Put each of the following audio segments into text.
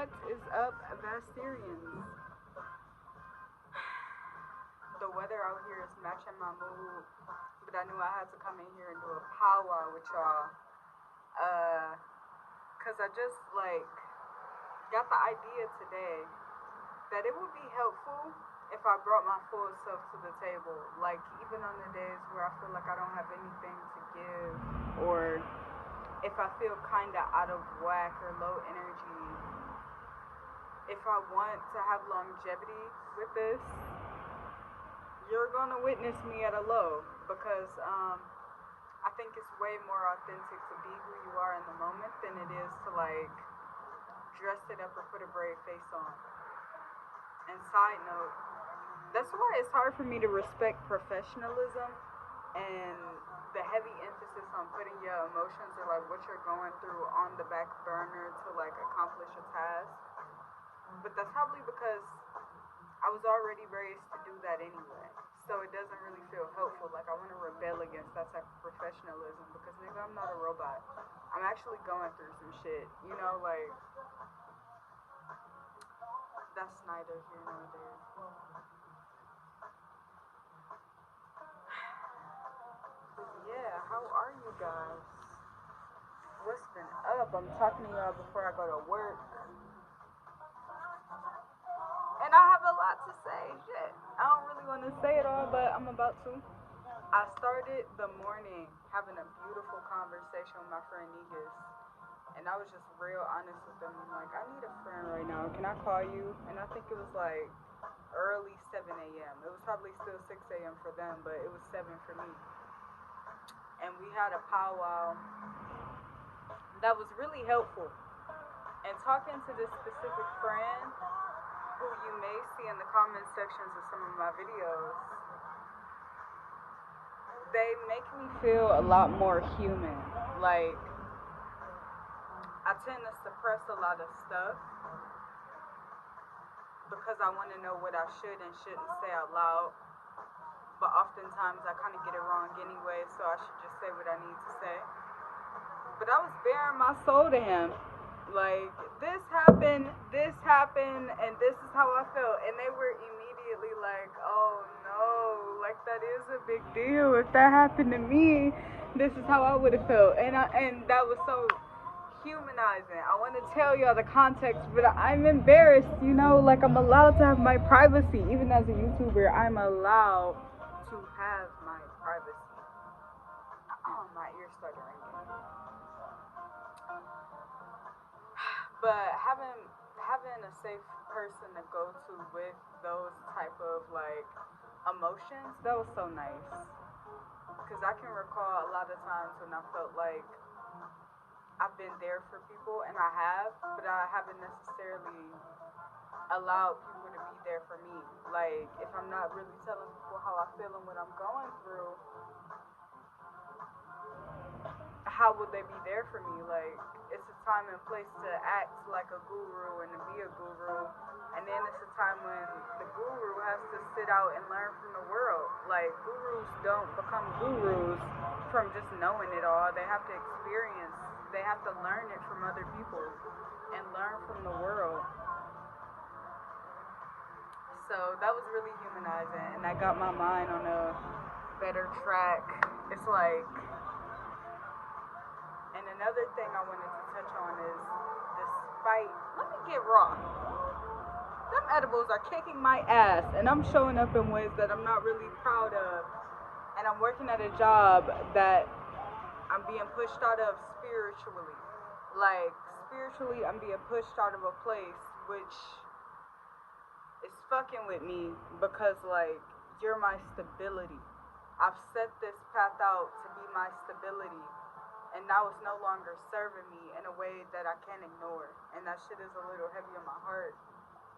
What is up, Vasturians? The weather out here is matching my mood, but I knew I had to come in here and do a powwow with y'all. Cause I just got the idea today that it would be helpful if I brought my full self to the table. Like even on the days where I feel like I don't have anything to give, or if I feel kinda out of whack or low energy, if I want to have longevity with this, you're gonna witness me at a low because I think it's way more authentic to be who you are in the moment than it is to dress it up or put a brave face on. And side note, that's why it's hard for me to respect professionalism and the heavy emphasis on putting your emotions or what you're going through on the back burner to accomplish a task. But that's probably because I was already raised to do that anyway. So it doesn't really feel helpful. I want to rebel against that type of professionalism because nigga, I'm not a robot. I'm actually going through some shit. That's neither here nor there. Yeah, how are you guys? What's been up? I'm talking to y'all before I go to work. And I have a lot to say. Shit. I don't really want to say it all, but I'm about to. I started the morning having a beautiful conversation with my friend Negus. And I was just real honest with them. I'm like, I need a friend right now. Can I call you? And I think it was early 7 a.m. It was probably still 6 a.m. for them, but it was 7 for me. And we had a powwow that was really helpful. And talking to this specific friend, who you may see in the comment sections of some of my videos, they make me feel a lot more human. I tend to suppress a lot of stuff because I want to know what I should and shouldn't say out loud. But oftentimes I kind of get it wrong anyway, so I should just say what I need to say. But I was bearing my soul to him. This happened, and this is how I felt. And they were immediately oh no, that is a big deal. If that happened to me, this is how I would have felt. And that was so humanizing. I want to tell y'all the context, but I'm embarrassed, I'm allowed to have my privacy. Even as a YouTuber, I'm allowed to have my privacy. Oh, my ears started ringing. But having a safe person to go to with those type of emotions, that was so nice. Because I can recall a lot of times when I felt like I've been there for people, and I have, but I haven't necessarily allowed people to be there for me. If I'm not really telling people how I feel and what I'm going through, how would they be there for me? It's a time and place to act like a guru and to be a guru, and then it's a time when the guru has to sit out and learn from the world. Gurus don't become gurus from just knowing it all. They have to experience, they have to learn it from other people and learn from the world. So that was really humanizing, and that got my mind on a better track. It's and another thing I wanted to touch on is despite, let me get raw. Them edibles are kicking my ass, and I'm showing up in ways that I'm not really proud of. And I'm working at a job that I'm being pushed out of spiritually. Spiritually, I'm being pushed out of a place which is fucking with me because, you're my stability. I've set this path out to be my stability. And now it's no longer serving me in a way that I can't ignore. And that shit is a little heavy on my heart.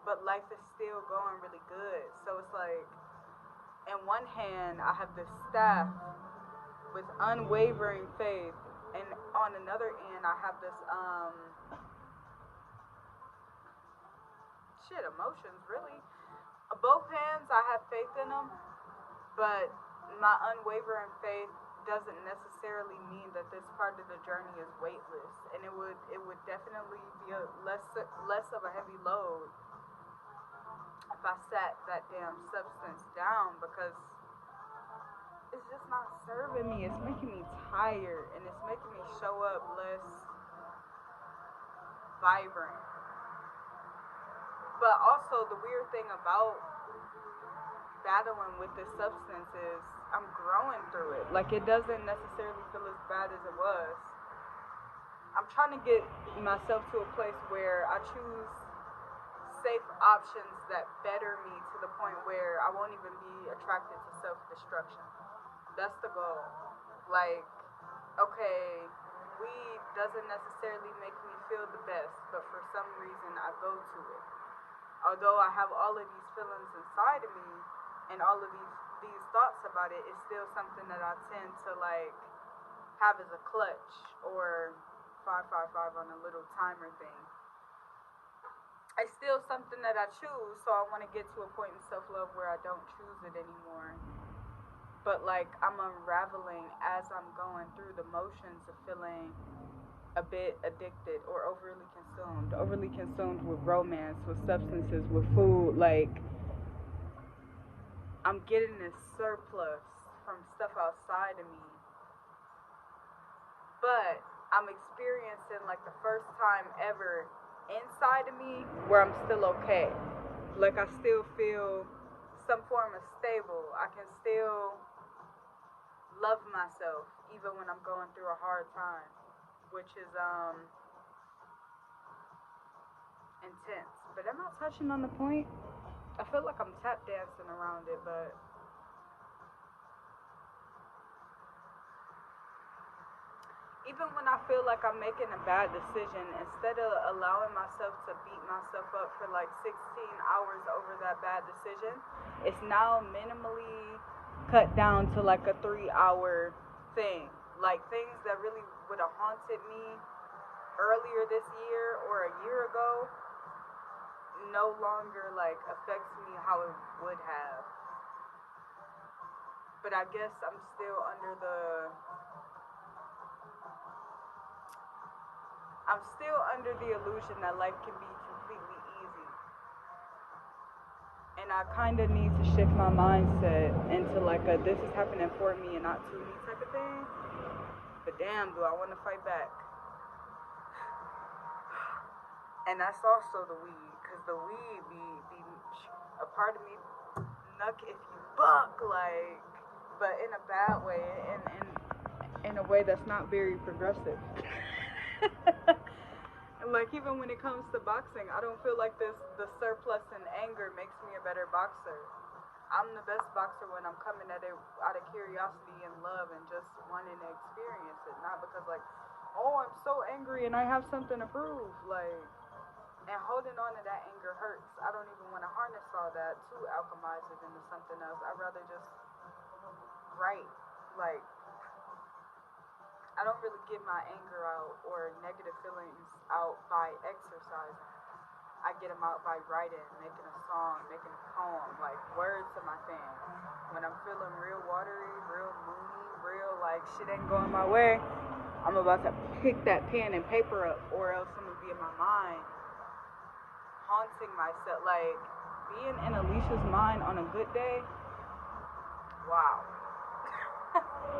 But life is still going really good. So it's in one hand, I have this staff with unwavering faith. And on another end, I have this, emotions, really. Both hands, I have faith in them. But my unwavering faith doesn't necessarily mean that this part of the journey is weightless, and it would definitely be a less of a heavy load if I sat that damn substance down, because it's just not serving me. It's making me tired, and it's making me show up less vibrant. But also, the weird thing about battling with this substance is I'm growing through it. Like, it doesn't necessarily feel as bad as it was. I'm trying to get myself to a place where I choose safe options that better me to the point where I won't even be attracted to self-destruction. That's the goal. Like, okay, weed doesn't necessarily make me feel the best, but for some reason I go to it. Although I have all of these feelings inside of me and all of these thoughts about it, it's still something that I tend to like have as a clutch, or 555 on a little timer thing. It's still something that I choose, so I want to get to a point in self-love where I don't choose it anymore. But like, I'm unraveling as I'm going through the motions of feeling a bit addicted or overly consumed with romance, with substances, with food. Like, I'm getting this surplus from stuff outside of me, but I'm experiencing like the first time ever inside of me where I'm still okay. Like, I still feel some form of stable. I can still love myself even when I'm going through a hard time, which is intense. But am I touching on the point? I feel like I'm tap dancing around it, but even when I feel like I'm making a bad decision, instead of allowing myself to beat myself up for like 16 hours over that bad decision, it's now minimally cut down to like a 3-hour thing. Like, things that really would have haunted me earlier this year or a year ago no longer like affects me how it would have. But I guess I'm still under the illusion that life can be completely easy. And I kind of need to shift my mindset into like a this is happening for me and not to me type of thing. But damn, do I want to fight back? And that's also the weed, because the weed be a part of me nuck if you buck, like, but in a bad way, in a way that's not very progressive. Like, even when it comes to boxing, I don't feel like the surplus in anger makes me a better boxer. I'm the best boxer when I'm coming at it out of curiosity and love and just wanting to experience it, not because like, oh, I'm so angry and I have something to prove, like. And holding on to that anger hurts. I don't even want to harness all that to alchemize it into something else. I'd rather just write. Like, I don't really get my anger out or negative feelings out by exercising. I get them out by writing, making a song, making a poem, like words to my fans. When I'm feeling real watery, real moody, real like shit ain't going my way, I'm about to pick that pen and paper up, or else I'm gonna be in my mind haunting myself. Like, being in Alicia's mind on a good day, wow.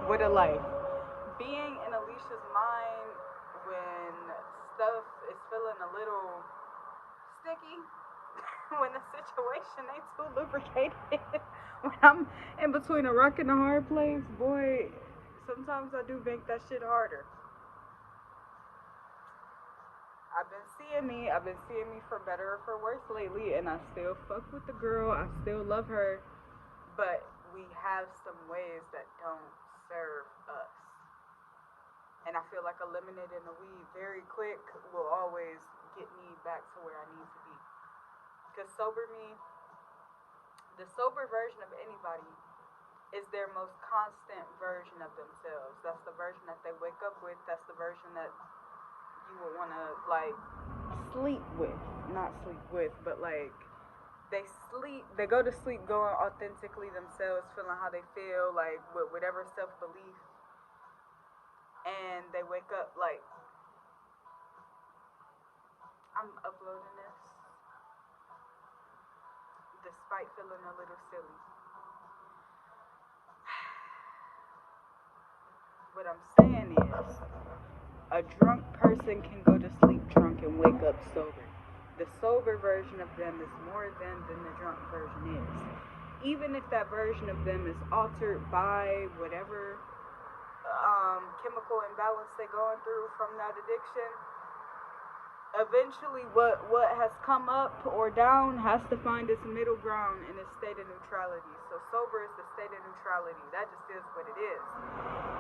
What a life. Being in Alicia's mind when stuff is feeling a little sticky, when the situation ain't too lubricated, when I'm in between a rock and a hard place, boy, sometimes I do make that shit harder. I've been seeing me for better or for worse lately, and I still fuck with the girl. I still love her, but we have some ways that don't serve us. And I feel like eliminating the weed very quick will always get me back to where I need to be. Because the sober version of anybody is their most constant version of themselves. That's the version that they wake up with. That's the version that you would want to like sleep with, not sleep with, but like they go to sleep going authentically themselves, feeling how they feel, like with whatever self-belief and they wake up like, I'm uploading this despite feeling a little silly. What I'm saying is, a drunk person can go to sleep drunk and wake up sober. The sober version of them is more them than the drunk version is. Even if that version of them is altered by whatever chemical imbalance they're going through from that addiction, eventually what has come up or down has to find its middle ground in a state of neutrality. So sober is the state of neutrality. That just is what it is.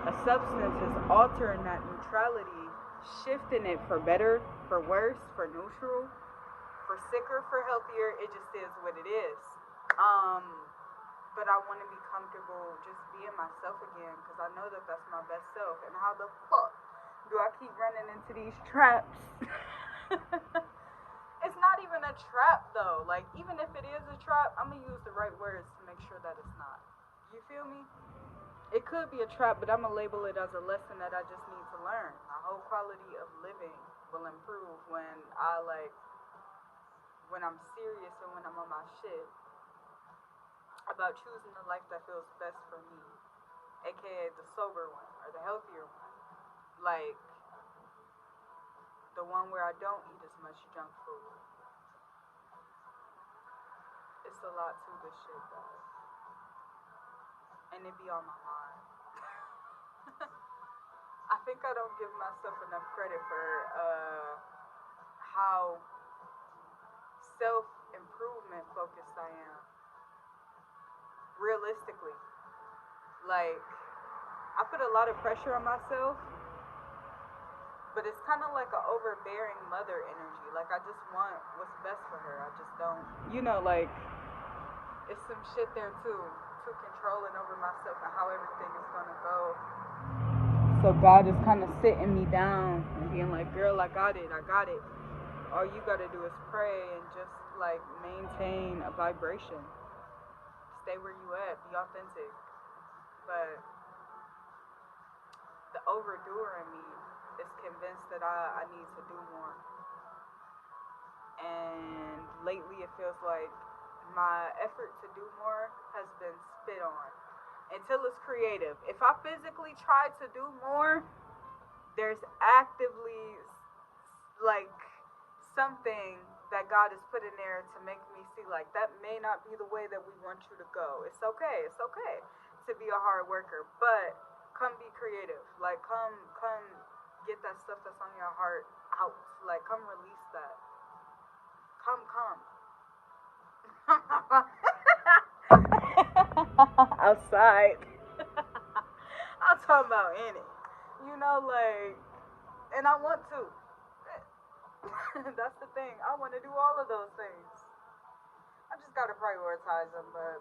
A substance is altering that neutrality, shifting it for better, for worse, for neutral, for sicker, for healthier. It just is what it is. But I want to be comfortable just being myself again, because I know that that's my best self. And how the fuck do I keep running into these traps? It's not even a trap though. Like, even if it is a trap, I'm gonna use the right words to make sure that it's not. You feel me? It could be a trap, but I'm gonna label it as a lesson that I just need to learn. My whole quality of living will improve when I'm serious and when I'm on my shit about choosing the life that feels best for me, aka the sober one or the healthier one. Like, the one where I don't eat as much junk food. It's a lot to this shit, guys. And it be on my mind. I think I don't give myself enough credit for how self-improvement focused I am. Realistically. Like, I put a lot of pressure on myself, but it's kind of like an overbearing mother energy. Like, I just want what's best for her. I just don't, like, it's some shit there too controlling over myself and how everything is gonna go. So God is kind of sitting me down and being like, girl, I got it. All you gotta do is pray and just like maintain a vibration. Stay where you at, be authentic. But the overdoer in me is convinced that I need to do more. And lately it feels like my effort to do more has been spit on. Until it's creative. If I physically try to do more, there's actively like something that God has put in there to make me see like that may not be the way that we want you to go. It's okay to be a hard worker, but come be creative. Like come get that stuff that's on your heart out. Like come release that. Come. Outside. I'm talking about in it. Like, and I want to. That's the thing. I want to do all of those things. I just gotta prioritize them. But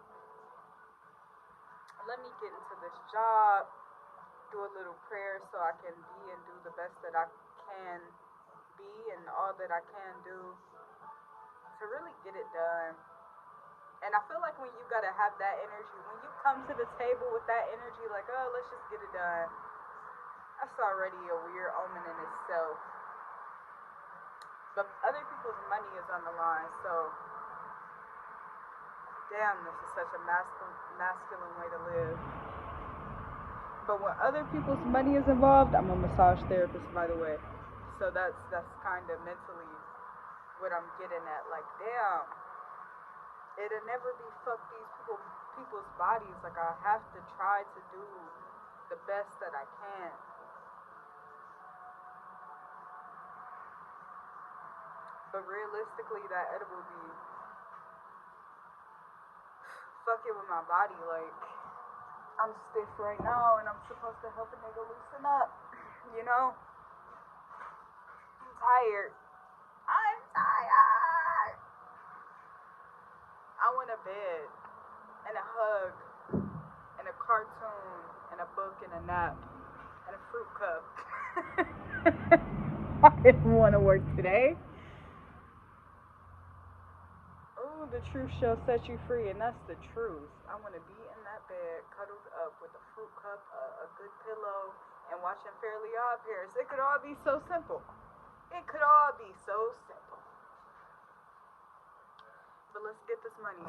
let me get into this job, do a little prayer so I can be and do the best that I can be and all that I can do to really get it done. And I feel like when you gotta have that energy, when you come to the table with that energy, like, oh, let's just get it done, that's already a weird omen in itself. But other people's money is on the line, so damn, this is such a masculine way to live. But when other people's money is involved, I'm a massage therapist, by the way. So that's kind of mentally what I'm getting at. Like, damn, it'll never be fuck these people's bodies. Like, I have to try to do the best that I can. But realistically, that edible be fucking with my body. Like, I'm stiff right now, and I'm supposed to help a nigga loosen up. I'm tired. I want a bed, and a hug, and a cartoon, and a book, and a nap, and a fruit cup. I didn't want to work today. Ooh, the truth shall set you free, and that's the truth. I want to be in that bed, cuddled up with a fruit cup, a good pillow, and watching Fairly Odd Parents. It could all be so simple. It could all be so simple. But let's get this money.